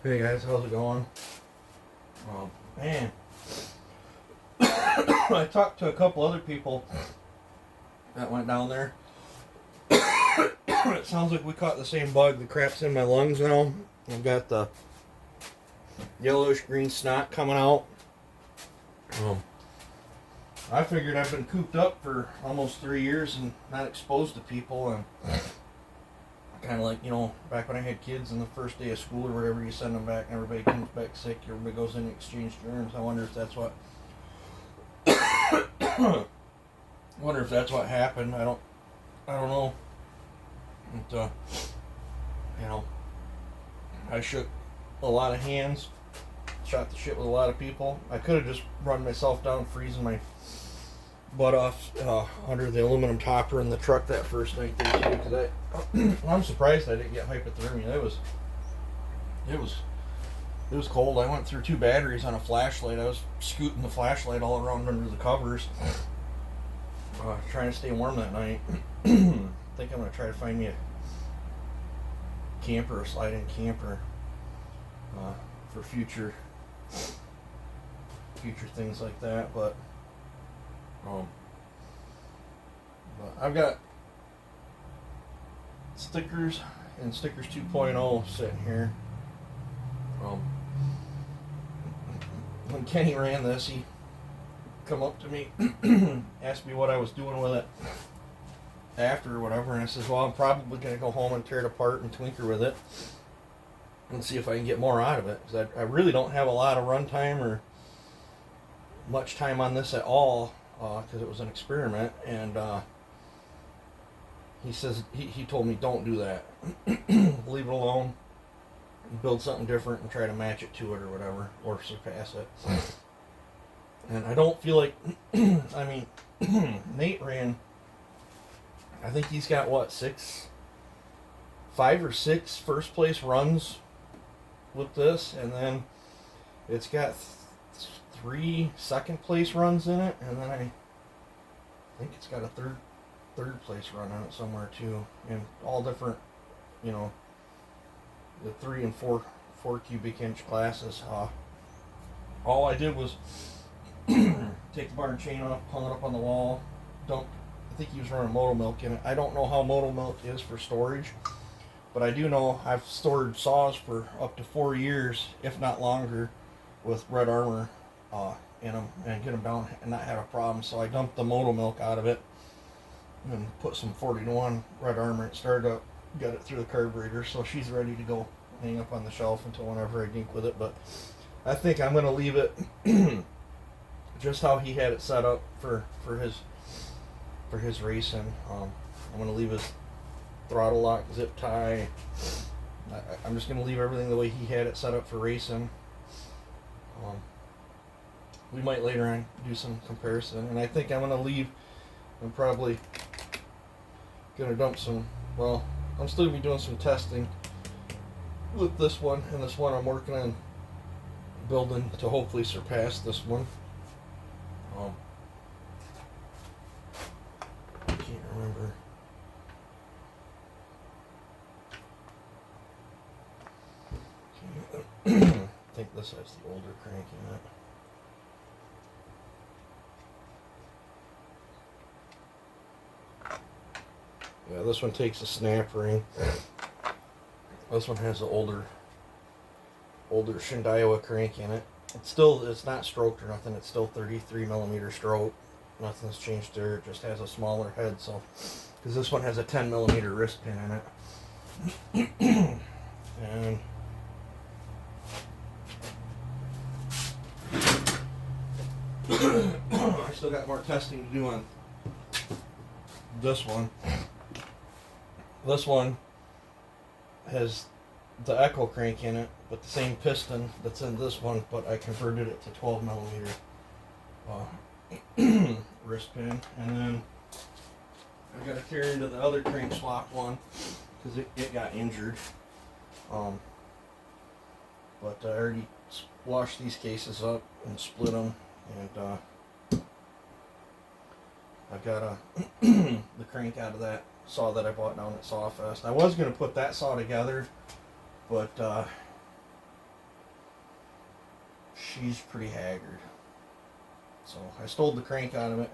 Hey guys, how's it going? Man, I talked to a couple other people that went down there. It sounds like we caught the same bug. The crap's in my lungs now. I've got the yellowish green snot coming out. I figured I've been cooped up for almost 3 years and not exposed to people, and kind of like, back when I had kids and the first day of school or whatever, you send them back and everybody comes back sick, everybody goes in and exchange germs. I wonder if that's what happened. I don't know. But, I shook a lot of hands, shot the shit with a lot of people. I could have just run myself down, freezing my butt off under the aluminum topper in the truck that first night there too, because I'm surprised I didn't get hypothermia. It was cold. I went through 2 batteries on a flashlight. I was scooting the flashlight all around under the covers, trying to stay warm that night. I think I'm gonna try to find me a camper, a slide-in camper, for future things like that. But I've got stickers and stickers 2.0 sitting here. When Kenny ran this, he come up to me, asked me what I was doing with it after or whatever, and I says, well, I'm probably going to go home and tear it apart and tinker with it and see if I can get more out of it, because I really don't have a lot of run time or much time on this at all, because it was an experiment. And he says, he told me, don't do that. Leave it alone. Build something different and try to match it to it or whatever, or surpass it. And I don't feel like, I mean, Nate ran, I think he's got what, 5 or 6 first place runs with this, and then it's got 3 second place runs in it, and then I think it's got a third place run on it somewhere too, in all different, the 3 and 4 cubic inch classes. All I did was take the barn chain off, hung it up on the wall, I think he was running Moto Milk in it. I don't know how Moto Milk is for storage, but I do know I've stored saws for up to 4 years, if not longer, with Red Armor in them, and get them down and not have a problem. So I dumped the Moto Milk out of it and put some 40-to-1 Red Armor. It started up, got it through the carburetor, so she's ready to go hang up on the shelf until whenever I dink with it. But I think I'm going to leave it just how he had it set up for his racing. I'm going to leave his throttle lock, zip tie. I'm just going to leave everything the way he had it set up for racing. We might later on do some comparison, and I think I'm going to leave. I'm probably going to dump some, well, I'm still going to be doing some testing with this one, and this one I'm working on building to hopefully surpass this one. I can't remember. I think this has the older crank in it. Yeah, this one takes a snap ring. This one has the older Shindaiwa crank in it. It's not stroked or nothing. It's still 33 millimeter stroke. Nothing's changed there. It just has a smaller head. So, because this one has a 10 millimeter wrist pin in it, and I still got more testing to do on this one. This one has the Echo crank in it, but the same piston that's in this one, but I converted it to 12 millimeter wrist pin. And then I got to carry into the other crank swap one because it got injured. But I already washed these cases up and split them, and I got the crank out of that saw that I bought down at Sawfest. I was going to put that saw together, but she's pretty haggard. So I stole the crank out of it.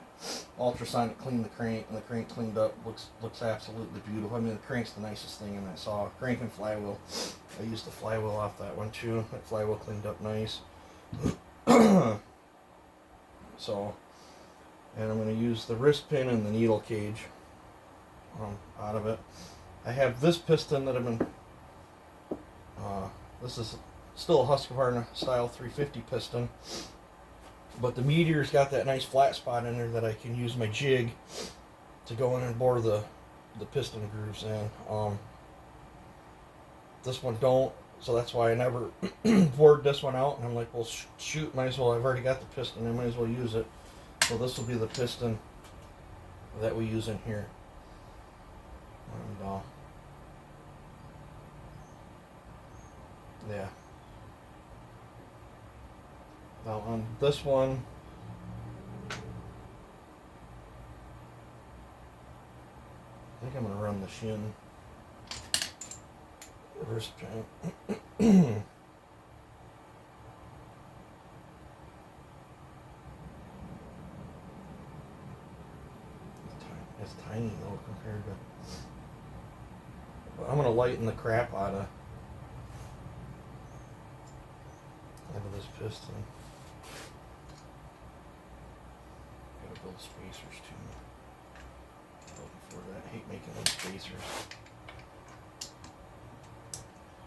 Ultrasonic cleaned the crank, and the crank cleaned up. Looks absolutely beautiful. I mean, the crank's the nicest thing in that saw. Crank and flywheel. I used the flywheel off that one too. That flywheel cleaned up nice. So, and I'm going to use the wrist pin and the needle cage out of it. I have this piston that I've been. This is still a Husqvarna style 350 piston. But the Meteor's got that nice flat spot in there that I can use my jig to go in and bore the piston grooves in. This one don't, so that's why I never bored this one out. And I'm like, well, shoot, might as well. I've already got the piston, I might as well use it. So this will be the piston that we use in here. And yeah. Now on this one, I think I'm going to run the shin wrist pin. It's tiny though compared to. But I'm going to lighten the crap out of this piston. Gotta build spacers too. Before that, I hate making those spacers.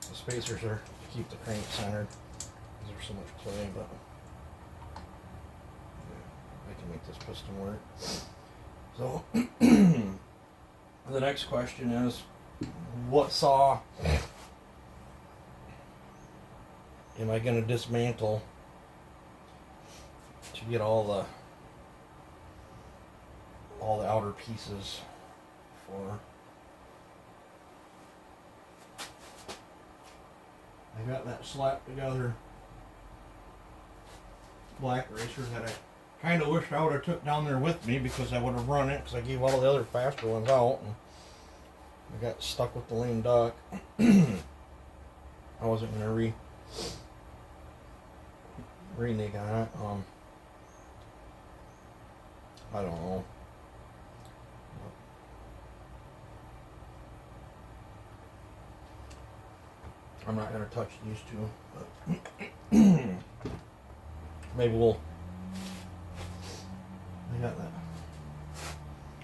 The spacers are to keep the crank centered because there's so much play, but yeah, I can make this piston work. So the next question is, what saw am I going to dismantle to get all the outer pieces for? I got that slapped together black racer that I kind of wished I would have took down there with me because I would have run it because I gave all the other faster ones out and I got stuck with the lame duck. I wasn't going to renege on it. I don't know. I'm not going to touch these two, but maybe we'll. I got that.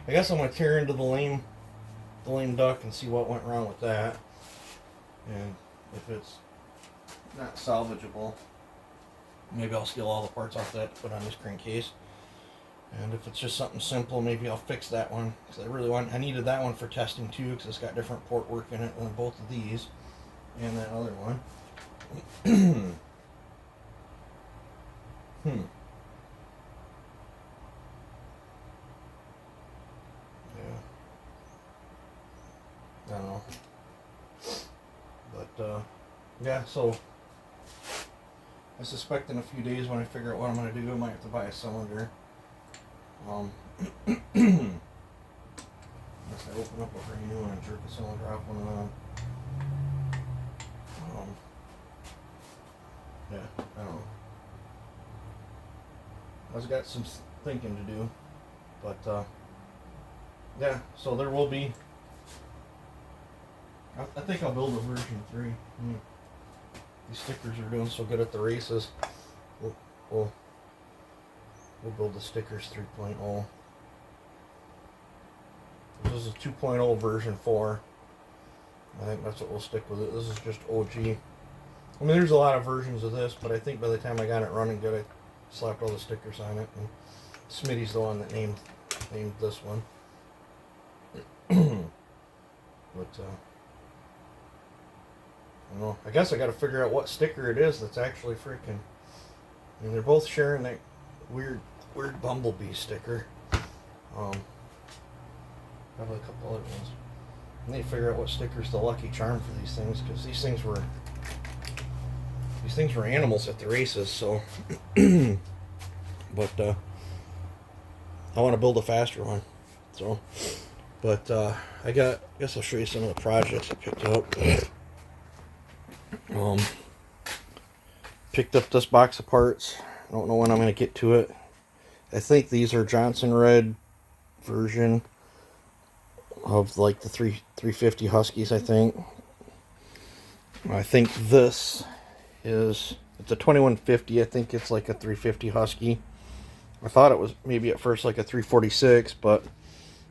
I guess I'm going to tear into the lame duck and see what went wrong with that, and if it's not salvageable, maybe I'll steal all the parts off that to put on this crankcase. And if it's just something simple, maybe I'll fix that one because I needed that one for testing too because it's got different port work in it than both of these and that other one. Yeah. I don't know. But yeah, so I suspect in a few days when I figure out what I'm going to do, I might have to buy a cylinder. Unless I open up a brand new one and jerk a cylinder off one of them. Yeah, I don't know. I've got some thinking to do, but yeah. So there will be. I think I'll build a version 3. These stickers are doing so good at the races. We'll build the stickers 3.0. This is a 2.0 version 4. I think that's what we'll stick with it. This is just OG. I mean, there's a lot of versions of this, but I think by the time I got it running good, I slapped all the stickers on it. And Smitty's the one that named this one. But I don't know. I guess I got to figure out what sticker it is that's actually freaking. I mean, they're both sharing that weird bumblebee sticker. Probably a couple other ones. I need to figure out what sticker's the lucky charm for these things because these things were animals at the races. So, but I want to build a faster one. So, but I guess I'll show you some of the projects I picked up. picked up this box of parts. I don't know when I'm going to get to it. I think these are Johnson Red version of like the 350 Huskies, I think. I think this is, it's a 2150. I think it's like a 350 Husky. I thought it was maybe at first like a 346, but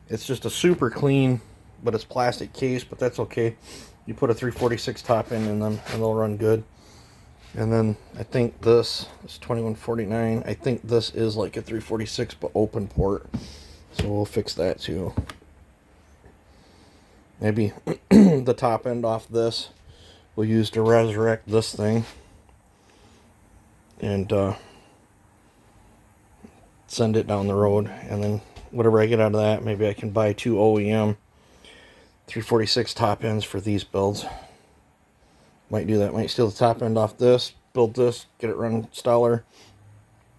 it's just a super clean, but it's plastic case, but that's okay. You put a 346 top in and they'll run good. And then I think this is 2149. I think this is like a 346 but open port. So we'll fix that too. Maybe the top end off this we'll use to resurrect this thing. And send it down the road. And then whatever I get out of that, maybe I can buy 2 OEM 346 top ends for these builds. Might do that. Might steal the top end off this, build this, get it running stellar,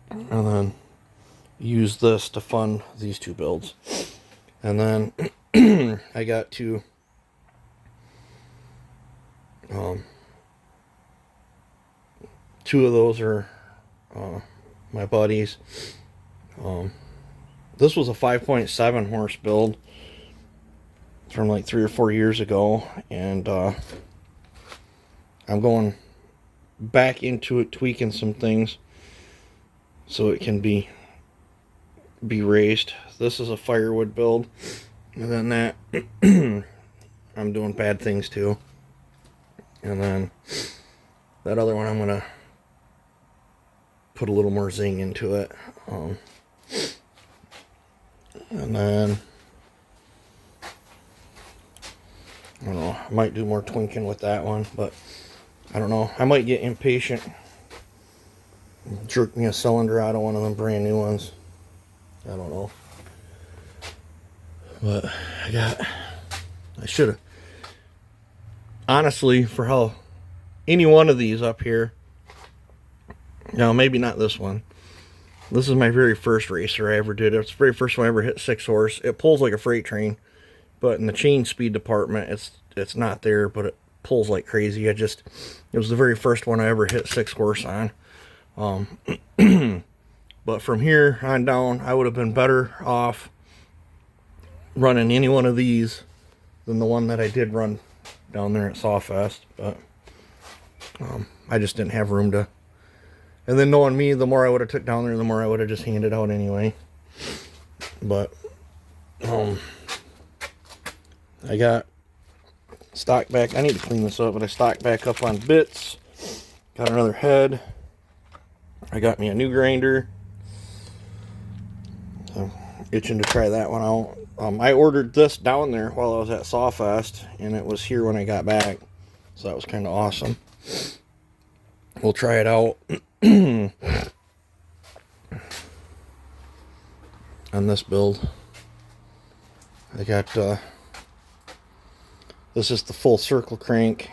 and then use this to fund these 2 builds. And then I got to two of those are my buddies. This was a 5.7 horse build from like 3 or 4 years ago, and I'm going back into it, tweaking some things so it can be raised. This is a firewood build, and then that I'm doing bad things too. And then that other one I'm gonna put a little more zing into it. And then I don't know, I might do more twinking with that one, but I don't know. I might get impatient, jerk me a cylinder out of one of them brand new ones. I don't know. But I should have. Honestly, for how any one of these up here, now maybe not this one. This is my very first racer I ever did. It's the very first one I ever hit 6 horse. It pulls like a freight train, but in the chain speed department, it's not there, but it pulls like crazy. It was the very first one I ever hit 6 horse on. But from here on down, I would have been better off running any one of these than the one that I did run down there at Sawfest. But I just didn't have room to. And then knowing me, the more I would have took down there, the more I would have just handed out anyway. But I got stock back. I need to clean this up, but I stocked back up on bits. Got another head. I got me a new grinder. So itching to try that one out. I ordered this down there while I was at Sawfest, and it was here when I got back. So that was kind of awesome. We'll try it out on this build. I got this is the full circle crank.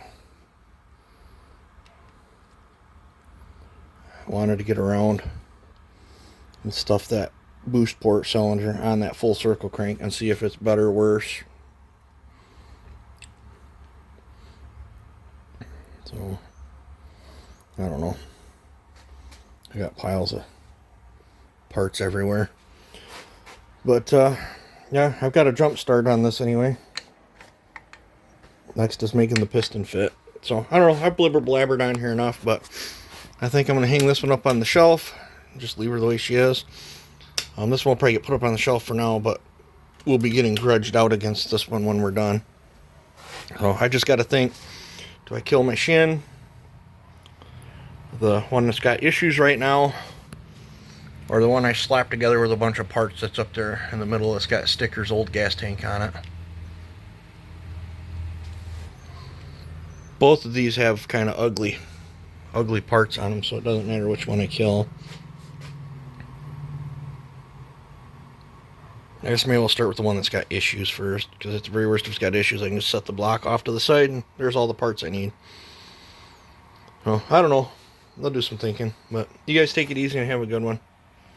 I wanted to get around and stuff that boost port cylinder on that full circle crank and see if it's better or worse. So I don't know. I got piles of parts everywhere. But yeah, I've got a jump start on this anyway. Next is making the piston fit. So I don't know, I've blibber blabbered on here enough, but I think I'm going to hang this one up on the shelf. Just leave her the way she is. This one will probably get put up on the shelf for now, but we'll be getting grudged out against this one when we're done. So I just got to think, do I kill my shin? The one that's got issues right now, or the one I slapped together with a bunch of parts that's up there in the middle that's got stickers, old gas tank on it. Both of these have kind of ugly parts on them, so it doesn't matter which one I kill. I guess maybe we'll start with the one that's got issues first, because at the very worst, if it's got issues, I can just set the block off to the side, and there's all the parts I need. Well, I don't know. I'll do some thinking, but you guys take it easy and have a good one.